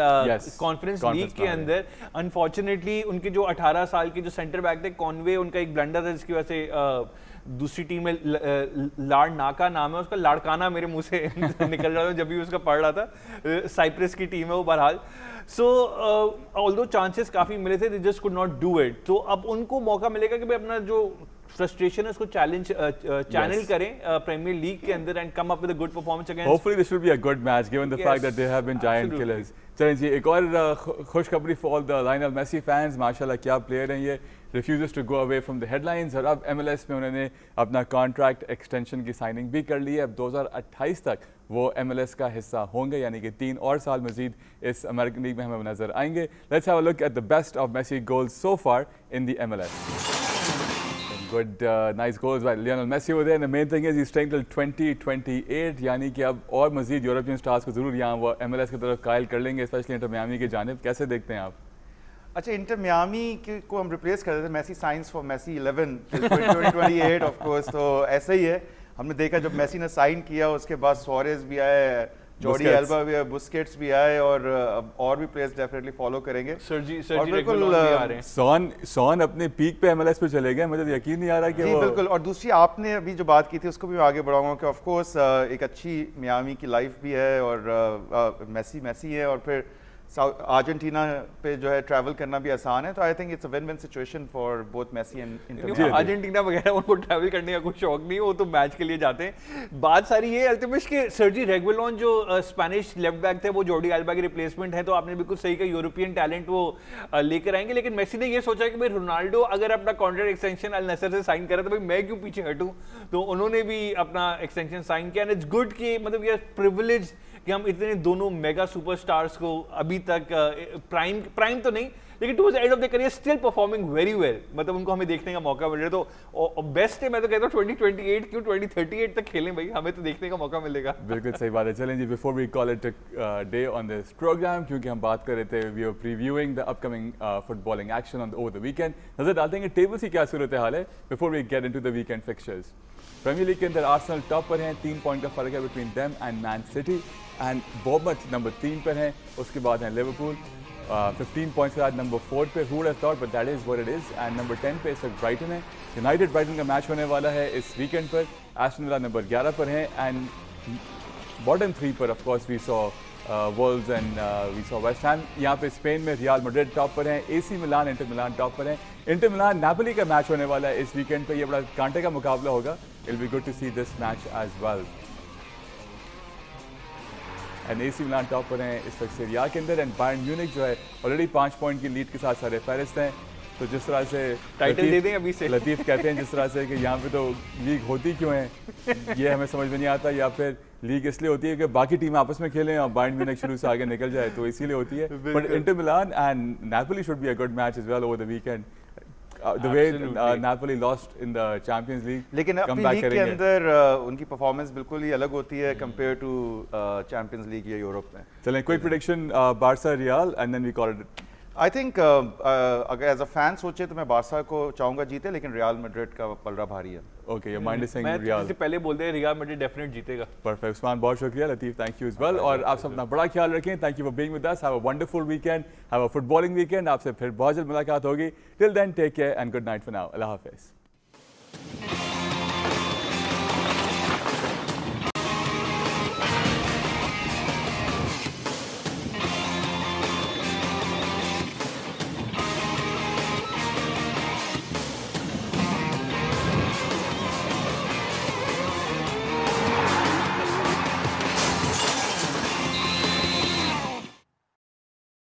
कॉन्फ्रेंस लीग के अंदर। अनफॉर्चुनेटली उनके जो 18 साल के जो सेंटर बैक थे कॉनवे, उनका एक ब्लंडर था जिसकी वजह से दूसरी टीम में लाड़नाका नाम है उसका, लाड़काना मेरे मुंह से निकल रहा था जब भी उसका पढ़ रहा था, साइप्रस की टीम है वो बहरहाल। सो ऑल्दो चांसेस काफ़ी मिले थे, they just could not do it. तो अब उनको मौका मिलेगा कि भाई अपना जो फ्रस्ट्रेशन है उसको चैनल करें प्रीमियर लीग के अंदर and come up with a good performance against. Hopefully this will be a good match given the fact that they have been giant killers. चलें जी, एक और खुशखबरी for the Lionel Messi fans, माशाल्लाह क्या प्लेयर हैं ये, refuses to go away from the headlines, और अब MLS में उन्होंने अपना कॉन्ट्रैक्ट एक्सटेंशन की साइनिंग भी कर ली है। अब 2028 तक वो MLS का हिस्सा होंगे, यानी कि 3 और साल मजीद इस अमेरिकन लीग में हमें नजर आएंगे। Let's have a look at the best of Messi goals so far in the MLS। Good, nice goals by Lionel Messi over there. And the main thing is he's staying till 2028, यानी कि अब और मजीद यूरोपियन स्टार्स को जरूर यहाँ वो MLS की तरफ कायल कर लेंगे, स्पेशली इंटर मियामी की जानिब। कैसे देखते हैं आप? अच्छा, इंटर मियामी को हम रिप्लेस कर देते हैं Messi signs for Messi 11 2028 of course. तो ऐसा ही है, हमने देखा जब मैसी ने साइन किया उसके बाद सुआरेज भी आए, जॉर्डी एल्बा भी आए, बुस्केट्स भी आए, और भी प्लेयर्स डेफिनेटली फॉलो करेंगे। सर्जी रेगुलर भी आ रहे हैं। सॉन अपने पीक पे MLS पे चले गए, मुझे यकीन नहीं आ रहा कि वो बिल्कुल। और दूसरी आपने अभी जो बात की थी उसको भी मैं आगे बढ़ाऊंगा कि ऑफ कोर्स एक अच्छी मियामी की लाइफ भी है, और मैसी है, और फिर अर्जेंटीना पे जो है ट्रैवल करना भी आसान है। तो I think it's a win win situation for both Messi and Inter. Argentina वगैरह उनको ट्रैवल करने का कुछ शौक नहीं है, वो तो मैच के लिए जाते हैं। बात सारी ये अल्टीमेट के सर्जी रेगुलॉन जो स्पेनिश लेफ्ट बैक थे वो जॉर्डी एल्बा के रिप्लेसमेंट है, तो आपने बिल्कुल सही कहा, यूरोपियन टैलेंट वो लेकर आएंगे। लेकिन मेसी ने ये सोचा कि भाई रोनाल्डो अगर अपना कॉन्ट्रैक्ट एक्सटेंशन अल नसर से साइन करे तो भाई मैं क्यों पीछे हटूं, तो उन्होंने भी अपना एक्सटेंशन साइन किया। एंड इट्स गुड कि मतलब ये प्रिविलेज कि हम इतने दोनों मेगा सुपरस्टार्स को अभी तक प्राइम तो नहीं, लेकिन towards the end of the career still performing very well, मतलब उनको हमें देखने का मौका मिल रहा है। तो बेस्ट है, मैं तो कहता हूँ 2028 क्यों 2038 तक खेलें भाई, हमें तो देखने का मौका मिलेगा। बिल्कुल सही बात है। चलें जी, before we call it day on this programme, क्योंकि हम बात कर रहे थे, we are previewing the upcoming footballing action on over the weekend. नजर डालते हैं कि टेबल्स की क्या सूरत हाल है before we get into the weekend fixtures. Premier League के अंदर आर्सेनल टॉप पर हैं, 3 पॉइंट का फर्क है between them and man city, and Bournemouth number 3 पर हैं, उसके बाद हैं लिवरपूल 15 पॉइंट्स के साथ नंबर 4 पे। Who would have thought, but that is what it is. And number 10 पे इस वक्त ब्राइटन है। यूनाइटेड ब्राइटन का मैच होने वाला है इस वीकेंड पर। एस्टन विला नंबर 11 पर हैं, एंड बॉटम 3 पर of course we saw Wolves and we saw West Ham. यहाँ पे स्पेन में रियल मैड्रिड टॉप पर हैं, AC Milan, Inter Milan top पर हैं। इंटर मिलान नापोली का मैच होने वाला है इस वीकेंड पे, ये बड़ा कांटे का मुकाबला होगा। It will be good to see this match as well. And AC Milan top पर हैं इस वक्त सीरिया के अंदर, एंड बायर्न म्यूनिख जो है ऑलरेडी 5 पॉइंट की लीड के साथ सारे फहरिस्त हैं। तो जिस तरह से टाइटल दे दें अभी से, लतीफ़ कहते हैं जिस तरह से कि यहाँ पे तो लीग होती क्यों है, ये हमें समझ में नहीं आता, या फिर लीग इसलिए होती है कि बाकी टीम आपस में खेलें और बायर्न म्यूनिख शुरू से आगे निकल जाए, तो इसीलिए होती है। But Inter Milan and Napoli should be a good match as well over the weekend. The way Napoli lost in the Champions League, लेकिन अपनी लीग के अंदर उनकी परफॉर्मेंस बिल्कुल ही अलग होती है कंपेयर टू चैंपियंस लीग या यूरोप में। चलें, quick prediction Barca Real and then we call it. I think अगर एज अ फैन सोचे तो मैं बारसा को चाहूंगा जीते, लेकिन रियल मैड्रिड का पलड़ा भारी है। Okay, your mind is saying मैं रियल। इससे पहले बोल दे रियल मैड्रिड डेफिनेट जीतेगा। परफेक्ट उस्मान, बहुत शुक्रिया। Latif, thank you as well. और आप सब अपना बड़ा ख्याल रखें। Thank you for being with us. Have a wonderful weekend, have a footballing weekend. आपसे फिर बहुत जल्द मुलाकात होगी। Till then take care and good night for now. अल्लाह हाफिज़।